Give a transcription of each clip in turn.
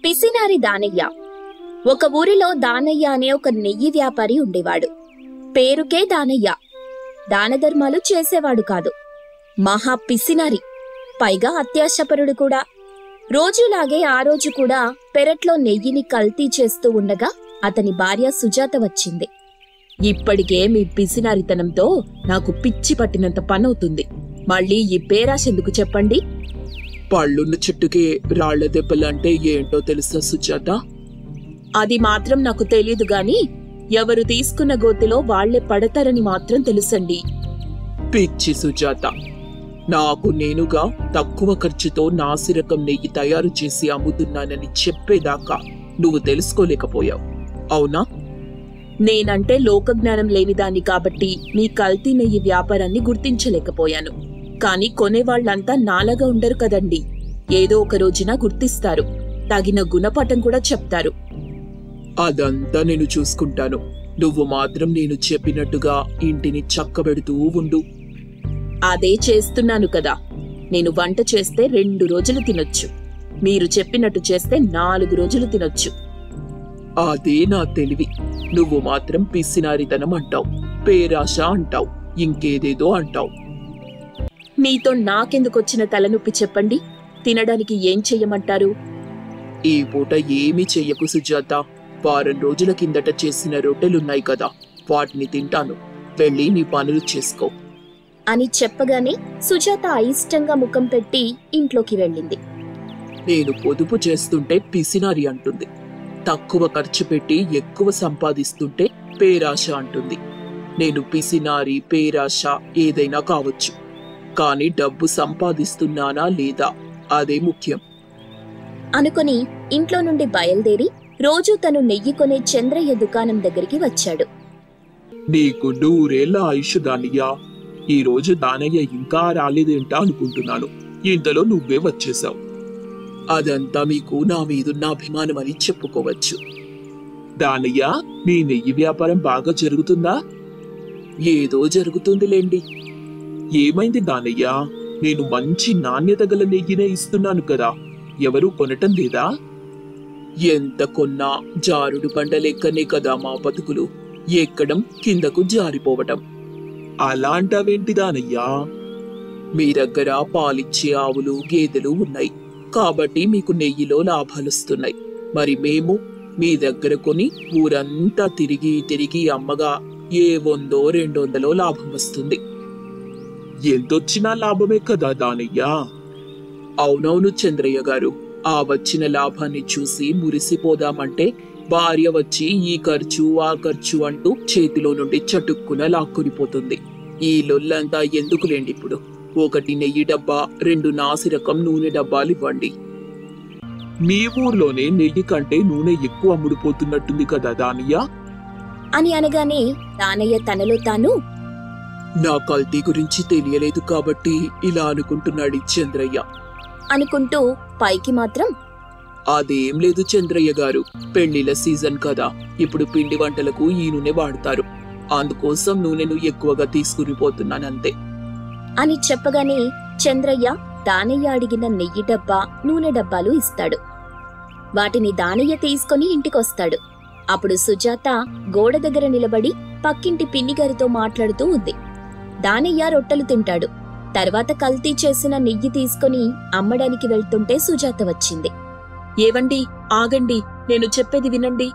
పిసినారి దానయ్య. ఒక ఊరిలో దానయ్య అనే ఒక నెయ్యి వ్యాపారి ఉండేవాడు. పేరుకే దానయ్య, దానధర్మాలు చేసేవాడు కాదు. మహా పిసినారి, పైగా అత్యాశపరుడు కూడా. రోజులాగే ఆ రోజు కూడా పెరట్లో నెయ్యిని కల్తీ చేస్తూ ఉండగా అతని భార్య సుజాత వచ్చింది. ఇప్పటికే మీ పిసినారితనంతో నాకు పిచ్చి పట్టినంత పనవుతుంది. మళ్ళీ ఈ పేరాశెందుకు చెప్పండి? పళ్ళున్న చెట్టుకే రాళ్ల దెబ్బలంటే ఏంటో తెలుసా సుజాత? అది మాత్రం నాకు తెలీదు గాని ఎవరు తీసుకున్న గోతిలో వాళ్లే పడతారని మాత్రం తెలుసండి. పిచ్చి సుజాత, నాకు నేనుగా తక్కువ ఖర్చుతో నాసిరకం నెయ్యి తయారు చేసి అమ్ముతున్నానని చెప్పేదాకా నువ్వు తెలుసుకోలేకపోయావు, అవునా? నేనంటే లోకజ్ఞానం లేనిదాన్ని కాబట్టి మీ కల్తీ నెయ్యి వ్యాపారాన్ని గుర్తించలేకపోయాను. కాని కొనేవాళ్లంతా నాలాగా ఉండరు కదండి. ఏదో ఒక రోజున గుర్తిస్తారు, తగిన గుణపాఠం కూడా చెప్తారు. అదంతా నేను చూసుకుంటాను. నువ్వు మాత్రం నేను చెప్పినట్టుగా ఇంటిని చక్కబెడుతూ ఉండు. అదే చేస్తున్నాను కదా. నేను వంట చేస్తే 2 రోజులు తినొచ్చు, మీరు చెప్పినట్టు చేస్తే 4 రోజులు తినొచ్చు. అదే నా తెలివి. నువ్వు మాత్రం పిసినారితనం అంటావు, పేరాశ అంటావు, ఇంకేదేదో అంటావు. మీతో నాకెందుకొచ్చిన తలనొప్పి చెప్పండి. తినడానికి ఏం చెయ్యమంటారు? ఈ పూట ఏమీ చెయ్యకు సుజాత. వారం రోజుల కిందట చేసిన రొట్టెలున్నాయి కదా, వాటిని తింటాను. వెళ్ళి నీ పనులు చేసుకో అని చెప్పగానే సుజాత అయిష్టంగా ముఖం పెట్టి ఇంట్లోకి వెళ్ళింది. నేను పొదుపు చేస్తుంటే పిసినారి అంటుంది, తక్కువ ఖర్చు పెట్టి ఎక్కువ సంపాదిస్తుంటే పేరాశ అంటుంది. నేను పిసినారి, పేరాశ ఏదైనా కావచ్చు, కానీ డబ్బు సంపాదిస్తున్నానా లేదా అదే ముఖ్యం అనుకుని ఇంట్లో నుండి బయలుదేరి రోజూ తను నెయ్యి కొనే చంద్రయ్య దుకాణం దగ్గరికి వచ్చాడు. నీకు 100 ఏళ్ల ఆయుష్ దానయ్యా. ఈ రోజు దానయ్య ఇంకా రాలేదేంటా అనుకుంటున్నాను. ఇంతలో నువ్వే వచ్చేశావు. అదంతా మీకు నా మీదున్న అభిమానం అని చెప్పుకోవచ్చు. దానయ్య, నీ నెయ్యి వ్యాపారం బాగా జరుగుతుందా? ఏదో జరుగుతుందిలేండి. ఏమైంది దానయ్య? నేను మంచి నాణ్యత గల నెయ్యినే ఇస్తున్నాను కదా, ఎవరూ కొనటం లేదా? ఎంత కొన్నా జారుడు బండ లెక్కనే కదా మా బతుకులు, ఎక్కడం కిందకు జారిపోవటం. అలా అంటావేంటి దానయ్యా? మీ దగ్గర పాలిచ్చే ఆవులు, గేదెలు ఉన్నాయి కాబట్టి మీకు నెయ్యిలో లాభాలొస్తున్నాయి. మరి మేము మీ దగ్గర కొని ఊరంతా తిరిగి తిరిగి అమ్మగా ఏ 100-200 లాభం వస్తుంది. ఎంతొచ్చినా లాభమే కదా దానయ్యా? అవునవును చంద్రయ్య గారు, ఆ వచ్చిన లాభాన్ని చూసి మురిసిపోదామంటే భార్య వచ్చి ఈ ఖర్చు ఆ ఖర్చు అంటూ చేతిలో నుండి చటుక్కున లాక్కునిపోతుంది. ఈ లొల్లంతా ఎందుకులేండి. ఇప్పుడు 1 నెయ్యి డబ్బా, 2 నాసిరకం నూనె డబ్బాలు ఇవ్వండి. మీ ఊర్లోనే నెయ్యి కంటే నూనె ఎక్కువ అమ్ముడుపోతున్నట్టుంది కదా దానయ్య అని అనగానే దానయ్య తనలో తాను, నా కల్తీ గురించి తెలియలేదు కాబట్టి ఇలా అనుకుంటున్నాడు చంద్రయ్య అనుకుంటూ పైకి మాత్రం, అదేం లేదు చంద్రయ్య గారు, పెళ్లిళ్ళ సీజన్ కదా, ఇప్పుడు పిండి వంటలకు ఈ నూనె వాడతారు, అందుకోసం నూనెను ఎక్కువగా తీసుకుని పోతున్నానంతే అని చెప్పగానే చంద్రయ్య దానయ్య అడిగిన నెయ్యి డబ్బా, నూనె డబ్బాలు ఇస్తాడు. వాటిని దానయ్య తీసుకుని ఇంటికొస్తాడు. అప్పుడు సుజాత గోడ దగ్గర నిలబడి పక్కింటి పిన్నిగారితో మాట్లాడుతూ ఉంది. దానయ్య రొట్టెలు తింటాడు. తర్వాత కల్తీ చేసిన నెయ్యి తీసుకుని అమ్మడానికి వెళ్తుంటే సుజాత వచ్చింది. ఏవండి, ఆగండి, నేను చెప్పేది వినండి.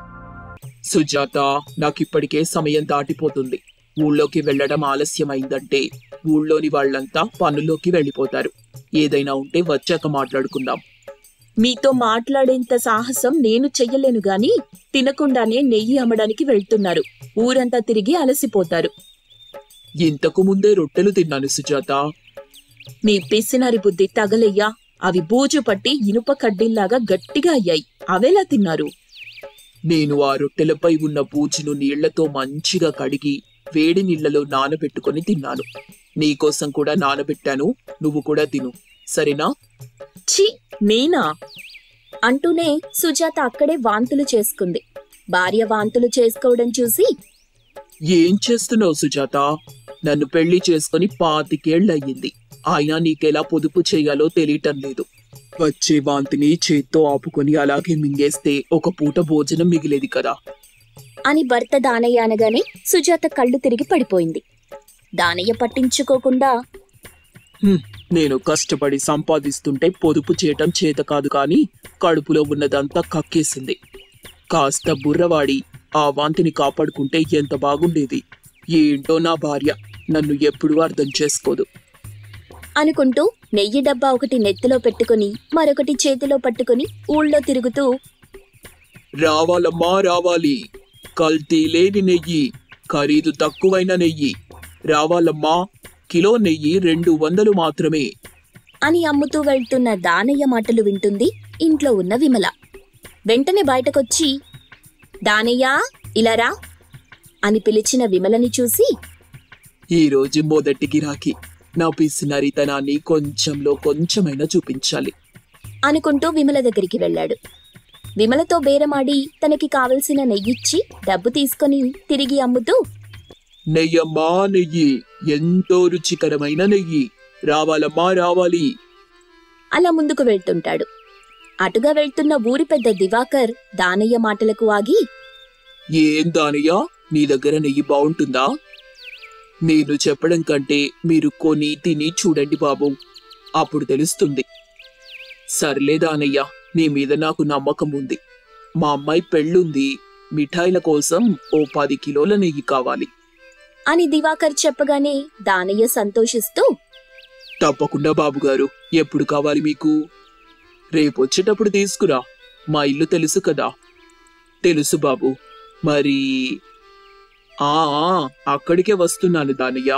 సుజాత, నాకిప్పటికే సమయం దాటిపోతుంది. ఊళ్ళోకి వెళ్లడం ఆలస్యమైందంటే ఊళ్ళోని వాళ్లంతా పనుల్లోకి వెళ్లిపోతారు. ఏదైనా ఉంటే వచ్చాక మాట్లాడుకుందాం. మీతో మాట్లాడేంత సాహసం నేను చెయ్యలేను గాని తినకుండానే నెయ్యి అమ్మడానికి వెళ్తున్నారు. ఊరంతా తిరిగి అలసిపోతారు. ఇంతకు ముందే రొట్టెలు తిన్నాను సుజాత. మీ పిసినారి బుద్ధి తగలయ్యా. అవి బూజు పట్టి ఇనుప కడ్డీల్లాగా గట్టిగా అయ్యాయి. అవెలా తిన్నారు? నేను ఆ రొట్టెలపై ఉన్న బూజును నీళ్లతో మంచిగా కడిగి వేడి నీళ్లలో నానబెట్టుకుని తిన్నాను. నీకోసం కూడా నానబెట్టాను, నువ్వు కూడా తిను, సరేనా? ఛీ, నేనా? అంటూనే సుజాత అక్కడే వాంతులు చేసుకుంది. భార్య వాంతులు చేసుకోవడం చూసి, ఏం చేస్తున్నావు సుజాత? నన్ను పెళ్లి చేసుకుని 25 ఏళ్లయ్యింది. అయినా నీకెలా పొదుపు చేయాలో తెలియటం లేదు. వచ్చే వాంతిని చేత్తో ఆపుకొని అలాగే మింగేస్తే ఒక పూట భోజనం మిగిలేది కదా. అని భర్త దానయ్య అనగానే సుజాత కళ్ళు తిరిగి పడిపోయింది. దానయ్య పట్టించుకోకుండా, నేను కష్టపడి సంపాదిస్తుంటే పొదుపు చేయటం చేత కాదు కాని కడుపులో ఉన్నదంతా కక్కేసింది. కాస్త బుర్రవాడి ఆ వాంతిని కాపాడుకుంటే ఎంత బాగుండేది. ఏంటో నా భార్య నన్ను ఎప్పుడూ అర్థం చేసుకోదు అనుకుంటూ నెయ్యి డబ్బా ఒకటి నెత్తిలో పెట్టుకుని మరొకటి చేతిలో పట్టుకుని ఊళ్ళో తిరుగుతూ, రావాలమ్మా రావాలి, కల్తీ లేని నెయ్యి, ఖరీదు తక్కువైన నెయ్యి రావాలమ్మా, కిలో నెయ్యి 200 మాత్రమే అని అమ్ముతూ వెళ్తున్న దానయ్య మాటలు వింటుంది ఇంట్లో ఉన్న విమల. వెంటనే బయటకొచ్చి, దానయ్యా ఇలా రా అని పిలిచిన విమలని చూసి, ఈరోజు మొదటి గిరాకీ, నా పిసినరితనాన్ని కొంచెంలో కొంచెమైనా చూపించాలి అనుకుంటూ విమల దగ్గరికి వెళ్ళాడు. విమలతో బేరమాడి తనకి కావలసిన నెయ్యిచ్చి డబ్బు తీసుకుని తిరిగి అమ్ముతూ, నెయ్యమ్మా నెయ్యి, ఎంతో రుచికరమైన నెయ్యి రావాలమ్మా రావాలి అలా ముందుకు వెళ్తుంటాడు. అటుగా వెళ్తున్న ఊరి పెద్ద దివాకర్ దానయ్య మాటలకు ఆగి, ఏం దానయ్య, నీ దగ్గర నెయ్యి బాగుంటుందా? నేను చెప్పడం కంటే మీరు కొని తిని చూడండి బాబు, అప్పుడు తెలుస్తుంది. సర్లే దానయ్య, నీ మీద నాకు నమ్మకం ఉంది. మా అమ్మాయి పెళ్ళుంది, మిఠాయిల కోసం ఓ 10 కిలోల నెయ్యి కావాలి అని దివాకర్ చెప్పగానే దానయ్య సంతోషిస్తూ, తప్పకుండా బాబుగారు, ఎప్పుడు కావాలి మీకు? రేపొచ్చేటప్పుడు తీసుకురా, మా ఇల్లు తెలుసు కదా. తెలుసు బాబు, మరి ఆ అక్కడికే వస్తున్నాను దానయ్య,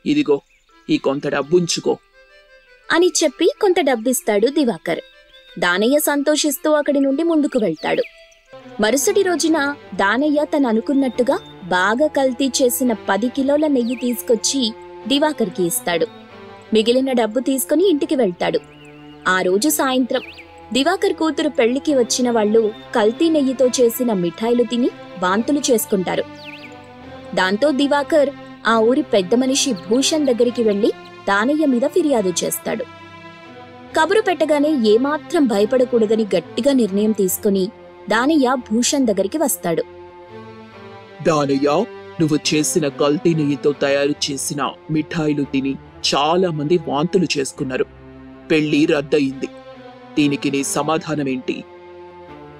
ఇదిగో ఈ కొంత డబ్బు ఉంచుకో అని చెప్పి కొంత డబ్బిస్తాడు దివాకర్. దానయ్య సంతోషిస్తూ అక్కడి నుండి ముందుకు వెళ్తాడు. మరుసటి రోజున దానయ్య తను అనుకున్నట్టుగా బాగా కల్తీ చేసిన 10 కిలోల నెయ్యి తీసుకొచ్చి దివాకర్కి ఇస్తాడు. మిగిలిన డబ్బు తీసుకుని ఇంటికి వెళ్తాడు. ఆ రోజు సాయంత్రం దివాకర్ కూతురు పెళ్లికి వచ్చిన వాళ్ళు కల్తీ నెయ్యితో చేసిన మిఠాయిలు తిని వాంతులు చేసుకుంటారు. దాంతో దివాకర్ ఆ ఊరి పెద్ద మనిషి భూషణ్ దగ్గరికి వెళ్లి దానయ్య మీద ఫిర్యాదు చేస్తాడు. కబురు పెట్టగానే ఏమాత్రం భయపడకూడదని గట్టిగా నిర్ణయం తీసుకుని దానయ్య భూషణ్ దగ్గరికి వస్తాడు. దానయ్య, నువ్వు చేసిన కల్తీ నెయ్యితో తయారు చేసిన మిఠాయిలు తిని చాలా మంది వాంతులు చేసుకున్నారు. పెళ్లి రద్దయింది. దీనికి నీ సమాధానమేంటి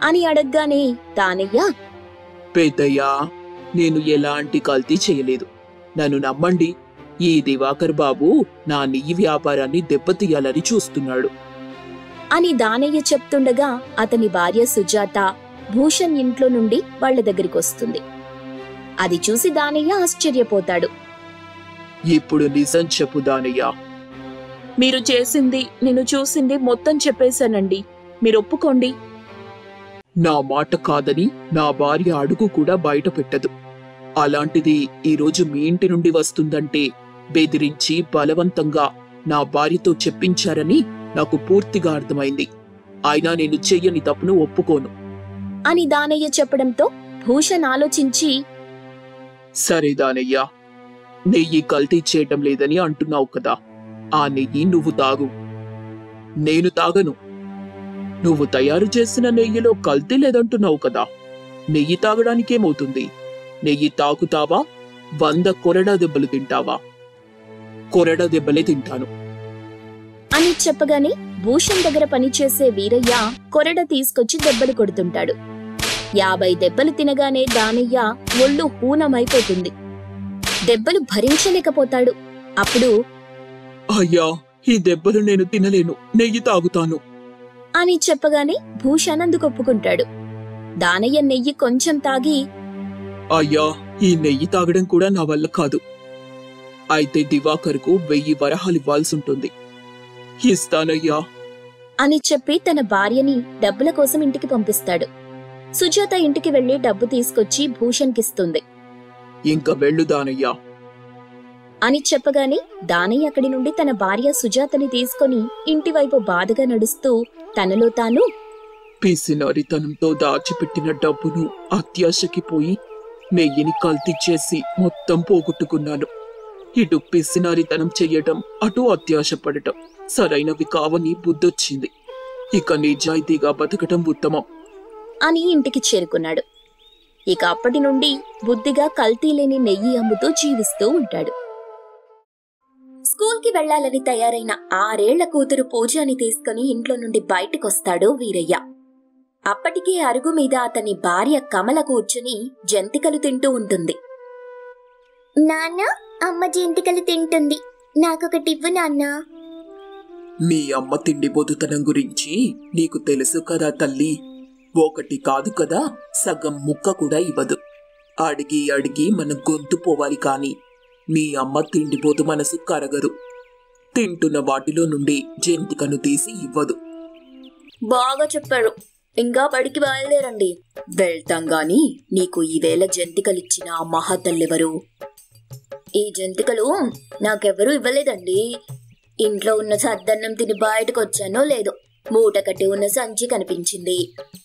అని అడగ్గానే దానయ్య, పెద్దయ్యా, నేను ఎలాంటి కల్తీ చేయలేదు, నన్ను నమ్మండి. ఈ దివాకర్ బాబు నా నెయ్యి వ్యాపారాన్ని దెబ్బతీయాలని చూస్తున్నాడు అని దానయ్య చెప్తుండగా అతని భార్య సుజాత భూషణ్ ఇంట్లో నుండి వాళ్ల దగ్గరికొస్తుంది. అది చూసి దానయ్య ఆశ్చర్యపోతాడు. ఇప్పుడు నిజం చెప్పు దానయ్య. మీరు చేసింది, నేను చూసింది మొత్తం చెప్పేశానండి, మీరు ఒప్పుకోండి. నా మాట కాదని నా భార్య అడుగు కూడా బయట పెట్టదు. అలాంటిది ఈరోజు మీ ఇంటి నుండి వస్తుందంటే బెదిరించి బలవంతంగా నా భార్యతో చెప్పించారని నాకు పూర్తిగా అర్థమైంది. అయినా నేను చెయ్యని తప్పును ఒప్పుకోను అని దానయ్య చెప్పడంతో భూషణ్ ఆలోచించి, సరే దానయ్య, నెయ్యి కల్తీ చేయటం లేదని అంటున్నావు కదా, ఆ నెయ్యి నువ్వు తాగు. నేను తాగను. నువ్వు తయారు చేసిన నెయ్యిలో కల్తీ లేదంటున్నావు కదా, నెయ్యి తాగడానికేమవుతుంది? నెయ్యి తాగుతావా, 100 కొరడా దెబ్బలు తింటావా? కొరడా దెబ్బలే తింటాను అని చెప్పగానే భూషణ్ దగ్గర పనిచేసే వీరయ్య కొరడ తీసుకొచ్చి దెబ్బలు కొడుతుంటాడు. 50 దెబ్బలు తినగానే దానయ్య ఒళ్ళు హూనమైపోతుంది. దెబ్బలు భరించలేకపోతాడు. అప్పుడు, అయ్యా, ఈ దెబ్బలు నేను తినలేను, నెయ్యి తాగుతాను అని చెప్పగానే భూషణ్ అందుకొప్పుకుంటాడు. దానయ్య నెయ్యి కొంచెం తాగి, అయ్యా, ఈ నెయ్యి తాగడం కూడా నా వల్ల కాదు. అయితే దివాకర్కు 1000 వరహాలివ్వాల్సుంటుంది. ఇస్తానయ్యా అని చెప్పి తన భార్యని డబ్బుల కోసం ఇంటికి పంపిస్తాడు. సుజాత ఇంటికి వెళ్లి డబ్బు తీసుకొచ్చి భూషణ్కిస్తుంది. ఇంక వెళ్ళు దానయ్యా అని చెప్పగానే దానయ్య అక్కడి నుండి తన భార్య సుజాతని తీసుకుని ఇంటివైపు బాధగా నడుస్తూ తనలో తాను, పిసినారితనంతో దాచిపెట్టిన డబ్బును అత్యాశకి పోయి నెయ్యిని కల్తీ చేసి మొత్తం పోగొట్టుకున్నాను. ఇటు పిసినారితనం చెయ్యటం, అటు అత్యాశ పడటం సరైనవి కావని బుద్ధొచ్చింది. ఇక నిజాయితీగా బతకటం ఉత్తమం. అని ఇంటికి చేరుకున్నాడు. ఇక అప్పటి నుండి బుద్ధిగా కల్తీ లేని నెయ్యి అమ్ముతూ జీవిస్తూ ఉంటాడు. స్కూల్కి వెళ్లాలని తయారైన 6 ఏళ్ల కూతురు పూజని తీసుకుని ఇంట్లో నుండి బయటికొస్తాడు వీరయ్య. అప్పటికే అరుగు మీద అతని భార్య కమల కూర్చుని జంతికలు తింటూ ఉంటుంది. నాన్న, అమ్మ జంతికలు తింటుంది, నాకొకటివ్వు నాన్నా. మీ అమ్మ తిండిపోతుతనం గురించి నీకు తెలుసు కదా తల్లి. ఒకటి కాదు కదా, సగం ముక్క కూడా ఇవ్వదు. అడిగి అడిగి మనం గొంతు పోవాలి కాని మీ అమ్మ తిండిపోతు మనసు కరగదు. తింటున్న వాటిలో నుండి జంతికను తీసి ఇవ్వదు. బాగా చెప్పారు. ఇంకా బడికి బయలుదేరండి. వెళ్తాం గాని నీకు ఈవేళ జంతికలిచ్చిన ఆ మహాతల్లెవరు? ఈ జంతికలు నాకెవరూ ఇవ్వలేదండి. ఇంట్లో ఉన్న సద్దన్నం తిని బయటకు వచ్చానో లేదో మూట కట్టి ఉన్న సంచి కనిపించింది.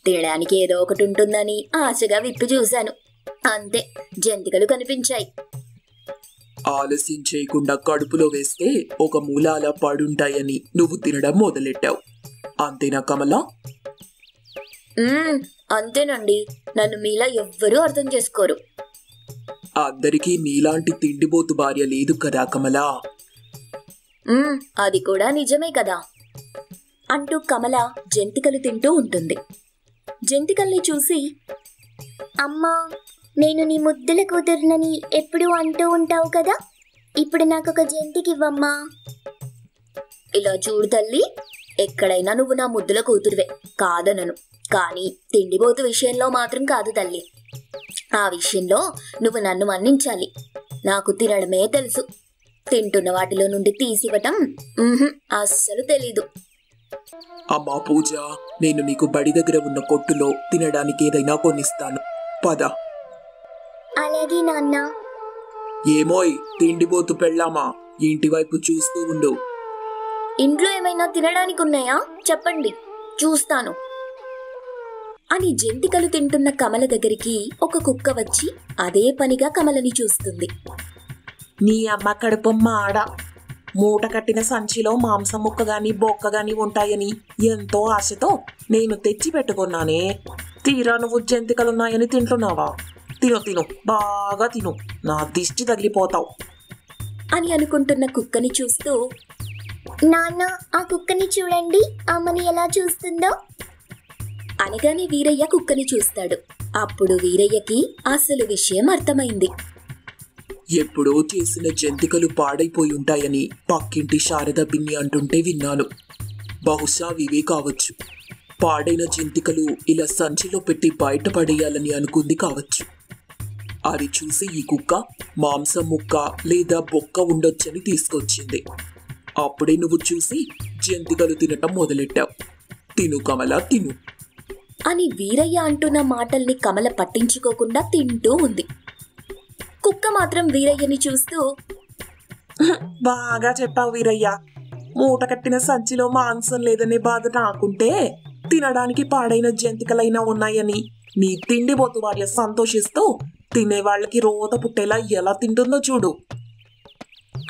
తినడానికి ఏదో ఒకటి ఉంటుందని ఆశగా విప్పి చూశాను. అంతే, జంతికలు కనిపించాయి. ఆలస్యం చేయకుండా కడుపులో వేస్తే ఒక మూల అలా పడుంటాయని నువ్వు తినడం మొదలెట్టావు. అంతేనా కమలా? అంతేనండి. నన్ను మీలా ఎవ్వరూ అర్థం చేసుకోరు. అందరికీ నీలాంటి తిండిబోతు భార్య లేదు కదా కమలా. అది కూడా నిజమే కదా అంటూ కమల జంతికలు తింటూ ఉంటుంది. జంతికల్ని చూసి, అమ్మా, నేను నీ ముద్దుల కూతురునని ఎప్పుడూ అంటూ ఉంటావు కదా, ఇప్పుడు నాకొక జంతికివ్వమ్మా. ఇలా చూడు తల్లి, ఎక్కడైనా నువ్వు నా ముద్దుల కూతురువే, కాదనను. కానీ తిండిబోతు విషయంలో మాత్రం కాదు తల్లి. ఆ విషయంలో నువ్వు నన్ను మన్నించాలి. నాకు తినడమే తెలుసు. తింటున్న వాటిలో నుండి తీసివ్వటం అస్సలు తెలీదు. అమ్మా పూజ, నేను నీకు బడి దగ్గర ఉన్న కొట్టులో తినడానికి ఏదైనా కొనిస్తాను, పద. అలాగే నాన్న. ఏమోయ్ తిండిబోతు పెళ్ళామా, ఇంటి వైపు చూస్తూ ఉండు. ఇంట్లో ఏమైనా తినడానికి ఉన్నాయా చెప్పండి, చూస్తాను అని జంతికలు తింటున్న కమల దగ్గరికి ఒక కుక్క వచ్చి అదే పనిగా కమలని చూస్తుంది. నీ అమ్మ కడుపమ్మ ఆడ, మూట కట్టిన సంచిలో మాంసం ముక్క గాని బొక్క గాని ఉంటాయని ఎంతో ఆశతో నేను తెచ్చి పెట్టుకున్నానే. తీరా నువ్వు జంతికలున్నాయని తింటున్నావా? తిను తిను, బాగా తిను, నా దిష్టి తగిలిపోతావు అని అనుకుంటున్న కుక్కని చూస్తూ, నాన్న, ఆ కుక్కని చూడండి, అమ్మని ఎలా చూస్తుందో అనగానే వీరయ్య కుక్కని చూస్తాడు. అప్పుడు వీరయ్యకి అసలు విషయం అర్థమైంది. ఎప్పుడో చేసిన జంతికలు పాడైపోయి ఉంటాయని పక్కింటి శారద పిన్ని అంటుంటే విన్నాను. బహుశా ఇవే కావచ్చు. పాడైన జంతికలు ఇలా సంచిలో పెట్టి బయటపడేయాలని అనుకుంది కావచ్చు. అది చూసి ఈ కుక్క మాంసం ముక్క లేదా బొక్క ఉండొచ్చని తీసుకొచ్చింది. అప్పుడే నువ్వు చూసి జంతికలు తినటం మొదలెట్టావు. తిను కమల, తిను అని వీరయ్య అంటున్న మాటల్ని కమల పట్టించుకోకుండా తింటూ ఉంది. కుక్క మాత్రం వీరయ్యని చూస్తూ, బాగా చెప్పావు వీరయ్య. మూట కట్టిన సంచిలో మాంసం లేదనే బాధ నాకుంటే తినడానికి పాడైన జంతికలైనా ఉన్నాయని నీ తిండిబోతు భార్య సంతోషిస్తూ తినేవాళ్ళకి రోత పుట్టేలా ఎలా తింటుందో చూడు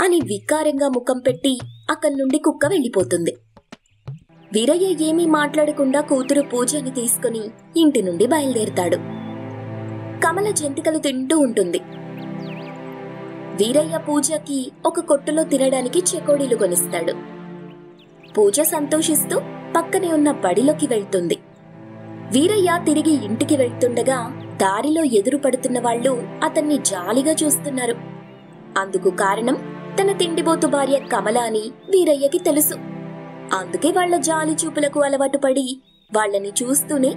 అని వికారంగా ముఖం పెట్టి అక్కడి నుండి కుక్క వెళ్ళిపోతుంది. వీరయ్య ఏమీ మాట్లాడకుండా కూతురు పూజని తీసుకుని ఇంటి నుండి బయలుదేరుతాడు. కమల జంతికలు తింటూ ఉంటుంది. వీరయ్య పూజకి ఒక కొట్టులో తినడానికి చెకోడీలు కొనిస్తాడు. పూజ సంతోషిస్తూ పక్కనే ఉన్న బడిలోకి వెళ్తుంది. వీరయ్య తిరిగి ఇంటికి వెళ్తుండగా దారిలో ఎదురు పడుతున్న వాళ్ళు అతన్ని జాలిగా చూస్తున్నారు. అందుకు కారణం తన తిండిబోతు భార్య కమల అని వీరయ్యకి తెలుసు. అందుకే వాళ్ల జాలి చూపులకు అలవాటు పడి వాళ్లని చూస్తూనే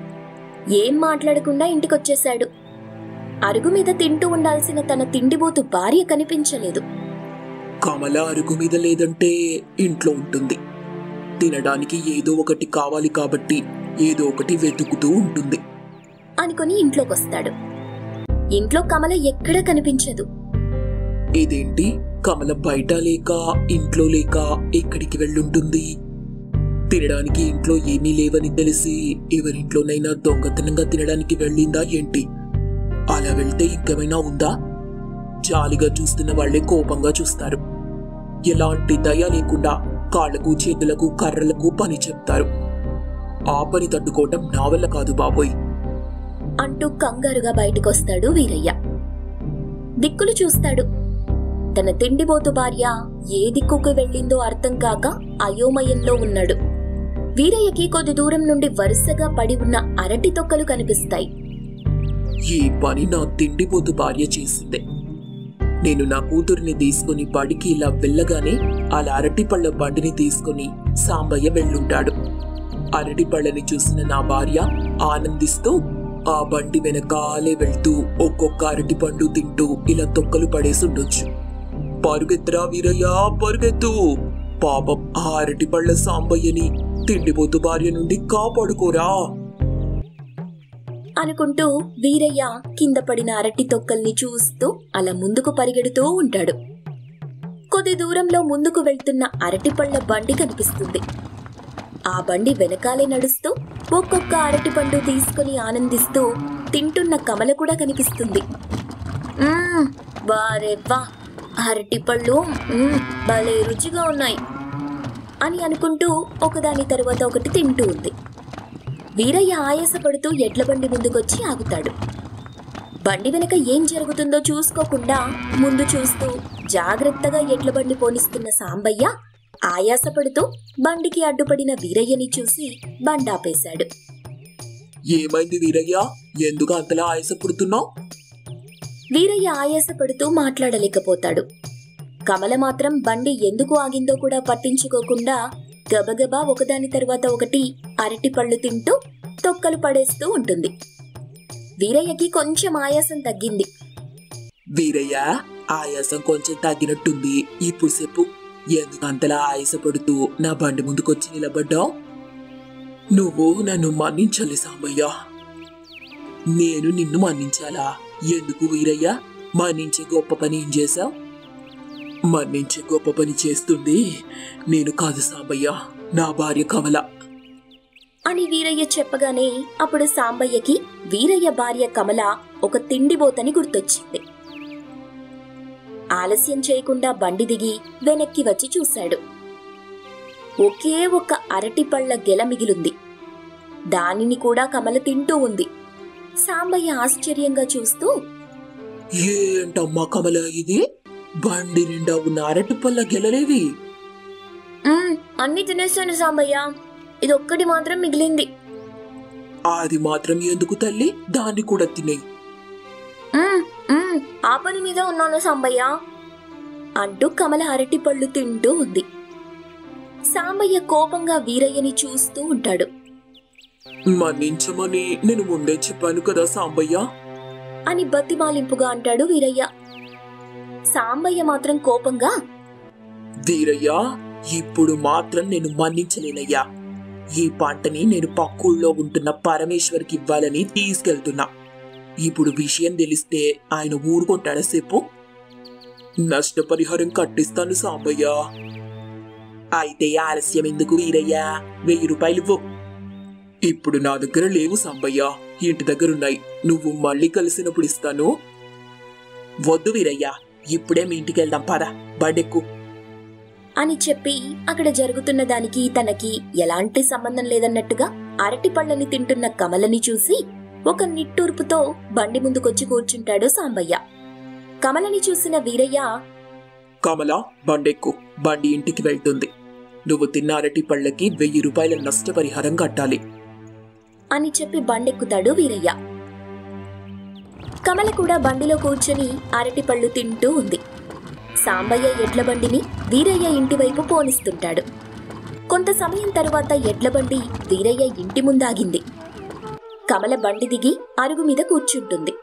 ఏం మాట్లాడకుండా ఇంటికొచ్చేశాడు. అరుగు మీద తింటూ ఉండాల్సిన తన తిండిబోతు భార్య కనిపించలేదు. కమల అరుగు మీద లేదంటే ఇంట్లో ఉంటుంది. తినడానికి ఏదో ఒకటి కావాలి కాబట్టి ఏదో ఒకటి వెతుకుతూ ఉంటుంది అనుకుని ఇంట్లోకొస్తాడు. ఇంట్లో కమల ఎక్కడా కనిపించదు. ఇదేంటి, కమల బయట లేక ఇంట్లో లేక ఎక్కడికి వెళ్ళుంటుంది? తినడానికి ఇంట్లో ఏమీ లేవని తెలిసి ఎవరింట్లోనైనా దొంగతనంగా తినడానికి వెళ్ళిందా ఏంటి? అలా వెళ్తే ఇంకేమైనా ఉందా? జాలిగా చూస్తున్న వాళ్లే కోపంగా చూస్తారు. ఎలాంటి దయ లేకుండా కాళ్లకు చేతులకు కర్రలకు పని చెప్తారు. ఆ పని తట్టుకోవటం నా వల్ల కాదు బాబోయ్. అంటూ కంగారుగా బయటికొస్తాడు వీరయ్య. దిక్కులు చూస్తాడు. తన తిండిబోతు భార్య ఏ దిక్కుకు వెళ్ళిందో అర్థం కాక అయోమయంలో ఉన్నాడు. వీరయ్యకి కొద్ది దూరం నుండి వరుసగా పడి ఉన్న అరటి తొక్కలు కనిపిస్తాయి. ఈ పని నా తిండిపోతు భార్య చేసిందే. నేను నా కూతురిని తీసుకుని బడికి ఇలా వెళ్ళగానే అలా అరటిపళ్ళ బండిని తీసుకుని సాంబయ్య వెళ్ళుంటాడు. అరటిపళ్ళని చూసిన నా భార్య ఆనందిస్తూ ఆ బండి వెనకాలే వెళ్తూ ఒక్కొక్క అరటిపండు తింటూ ఇలా తొక్కలు పడేసి ఉండొచ్చు. పరుగెత్తరా వీరయ్య, పరుగెత్తు! పాపం ఆ అరటిపళ్ళ సాంబయ్యని తిండిపోతు భార్య నుండి కాపాడుకోరా అనుకుంటూ వీరయ్య కింద పడిన అరటి తొక్కల్ని చూస్తూ అలా ముందుకు పరిగెడుతూ ఉంటాడు. కొద్ది దూరంలో ముందుకు వెళ్తున్న అరటిపళ్ళ బండి కనిపిస్తుంది. ఆ బండి వెనకాలే నడుస్తూ ఒక్కొక్క అరటిపండు తీసుకుని ఆనందిస్తూ తింటున్న కమల కూడా కనిపిస్తుంది. వారే వా, అరటిపళ్ళు భలే రుచిగా ఉన్నాయి అని అనుకుంటూ ఒకదాని తరువాత ఒకటి తింటూ ఉంది. వీరయ్య ఆయాసపడుతూ ఎడ్ల బండి ముందుకొచ్చి ఆగుతాడు. బండి వెనక ఏం జరుగుతుందో చూసుకోకుండా ముందు చూస్తూ జాగ్రత్తగా ఎడ్ల బండి పోనిస్తున్న సాంబయ్య ఆయాసపడుతూ బండికి అడ్డుపడిన వీరయ్యని చూసి బండాపేశాడు. ఏమైంది వీరయ్య, ఎందుకు అంతలా ఆయాసపడుతున్నావు? వీరయ్య ఆయాసపడుతూ మాట్లాడలేకపోతాడు. కమల మాత్రం బండి ఎందుకు ఆగిందో కూడా పట్టించుకోకుండా గబగబా ఒకదాని తర్వాత ఒకటి అరటిపళ్ళు తింటూ తొక్కలు పడేస్తూ ఉంటుంది. వీరయ్యకి కొంచెం ఆయాసం తగ్గింది. వీరయ్య, ఆయాసం కొంచెం తగ్గినట్టుంది. ఇప్పుడు చెప్పు, ఎందుకు అంతలా ఆయాసపడుతూ నా బండి ముందుకొచ్చి నిలబడ్డావు? నువ్వు నన్ను మన్నించాలి సాంబయ్య. నేను నిన్ను మన్నించాలా? ఎందుకు వీరయ్య? మన్నించే గొప్ప పని ఏం చేశావు? మన్నించే గొప్ప పని చేస్తుంది నేను కాదు సాంబయ్య, నా భార్య కమల అని వీరయ్య చెప్పగానే అప్పుడు సాంబయ్యకి వీరయ్య భార్య కమల ఒక తిండిబోతని గుర్తొచ్చింది. ఆలస్యం చేయకుండా బండి దిగి వెనక్కి వచ్చి చూశాడు. ఒకే ఒక అరటిపళ్ళ గెల మిగిలుంది. దానిని కూడా కమల తింటూ ఉంది. సాంబయ్య ఆశ్చర్యంగా చూస్తూ, ఏంటమ్మా కమల ఇది? బండి నిండా ఉన్న అరటిపళ్ళ గెలలేవి? అన్ని తినేశాను సాంబయ్య, ఇదొక్కటి మాత్రం మిగిలింది. అది మాత్రం ఎందుకు తల్లి? దాన్ని కూడా తినేయి. ఆ పని మీద ఉన్నాను సాంబయ్య అంటూ కమల అరటిపళ్ళు తింటూ ఉంది. సాంబయ్య కోపంగా వీరయ్యని చూస్తూ ఉంటాడు. మన్నించమని నేను ముందే చెప్పాను కదా సాంబయ్య అని బతిమాలింపుగా అంటాడు వీరయ్య. సాంబయ్య మాత్రం కోపంగా, వీరయ్య, ఇప్పుడు మాత్రం నేను మన్నించలేనయ్యా. ఈ పంటని నేను పక్కూళ్ళో ఉంటున్న పరమేశ్వర్కి ఇవ్వాలని తీసుకెళ్తున్నా. ఇప్పుడు విషయం తెలిస్తే ఆయన ఊరుకుంటాడా చెప్పు? నష్టపరిహారం కట్టిస్తాను సాంబయ్య. అయితే ఆలస్యం ఎందుకు వీరయ్య? 1000 రూపాయలు ఇవ్వు. ఇప్పుడు నా దగ్గర లేవు సాంబయ్య, ఇంటి దగ్గరున్నాయి. నువ్వు మళ్ళీ కలిసినప్పుడు ఇస్తాను. వద్దు వీరయ్య, ఇప్పుడే మీ ఇంటికి వెళ్దాం, పద, బండెక్కు అని చెప్పి అక్కడ జరుగుతున్న దానికి తనకి ఎలాంటి సంబంధం లేదన్నట్టుగా అరటిపళ్ళని తింటున్న కమలని చూసి ఒక నిట్టూర్పుతో బండి ముందుకొచ్చి కూర్చుంటాడు సాంబయ్య. కమలని చూసిన వీరయ్య, కమల, బండెక్కు, బండి ఇంటికి వెళ్తుంది. నువ్వు తిన్న అరటిపళ్ళకి 1000 రూపాయల నష్టపరిహారం కట్టాలి అని చెప్పి బండెక్కుతాడు వీరయ్య. కమల కూడా బండిలో కూర్చుని అరటిపళ్ళు తింటూ ఉంది. సాంబయ్య ఎడ్ల బండిని వీరయ్య ఇంటి వైపు పోనిస్తుంటాడు. కొంత సమయం తరువాత ఎడ్ల బండి వీరయ్య ఇంటి ముందాగింది. కమల బండి దిగి అరుగు మీద కూర్చుంటుంది.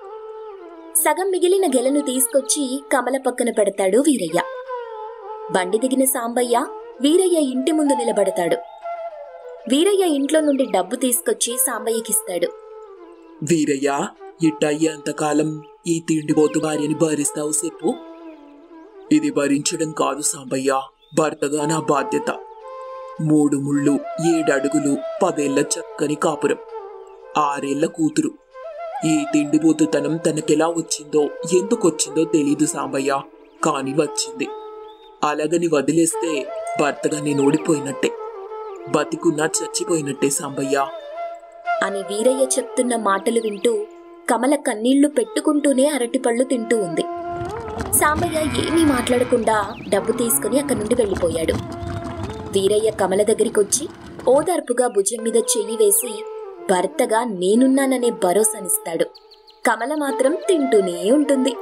సగం మిగిలిన గెలను తీసుకొచ్చి కమల పక్కన పెడతాడు వీరయ్య. బండి దిగిన సాంబయ్య వీరయ్య ఇంటి ముందు నిలబడతాడు. వీరయ్య ఇంట్లో నుండి డబ్బు తీసుకొచ్చి సాంబయ్యకిస్తాడు. వీరయ్య, ఇట్టయ్యేంతకాలం ఈ తిండిపోతు భార్యని భరిస్తావు చెప్పు? ఇది భరించడం కాదు సాంబయ్య, భర్తగా నా బాధ్యత. 3 ముళ్ళు, 7 అడుగులు, 10 ఏళ్ల చక్కని కాపురం, 6 ఏళ్ల కూతురు. ఈ తిండిపోతుతనం తనకెలా వచ్చిందో ఎందుకొచ్చిందో తెలీదు సాంబయ్య, కాని వచ్చింది. అలాగని వదిలేస్తే భర్తగా నేను ఓడిపోయినట్టే. బతికున్నా చచ్చిపోయినట్టే సాంబయ్య. అని వీరయ్య చెప్తున్న మాటలు వింటూ కమల కన్నీళ్లు పెట్టుకుంటూనే అరటిపళ్ళు తింటూ ఉంది. సాంబయ్య ఏమీ మాట్లాడకుండా డబ్బు తీసుకుని అక్కడి నుండి వెళ్ళిపోయాడు. వీరయ్య కమల దగ్గరికొచ్చి ఓదార్పుగా భుజం మీద చెయ్యి వేసి భర్తగా నేనున్నాననే భరోసానిస్తాడు. కమల మాత్రం తింటూనే ఉంటుంది.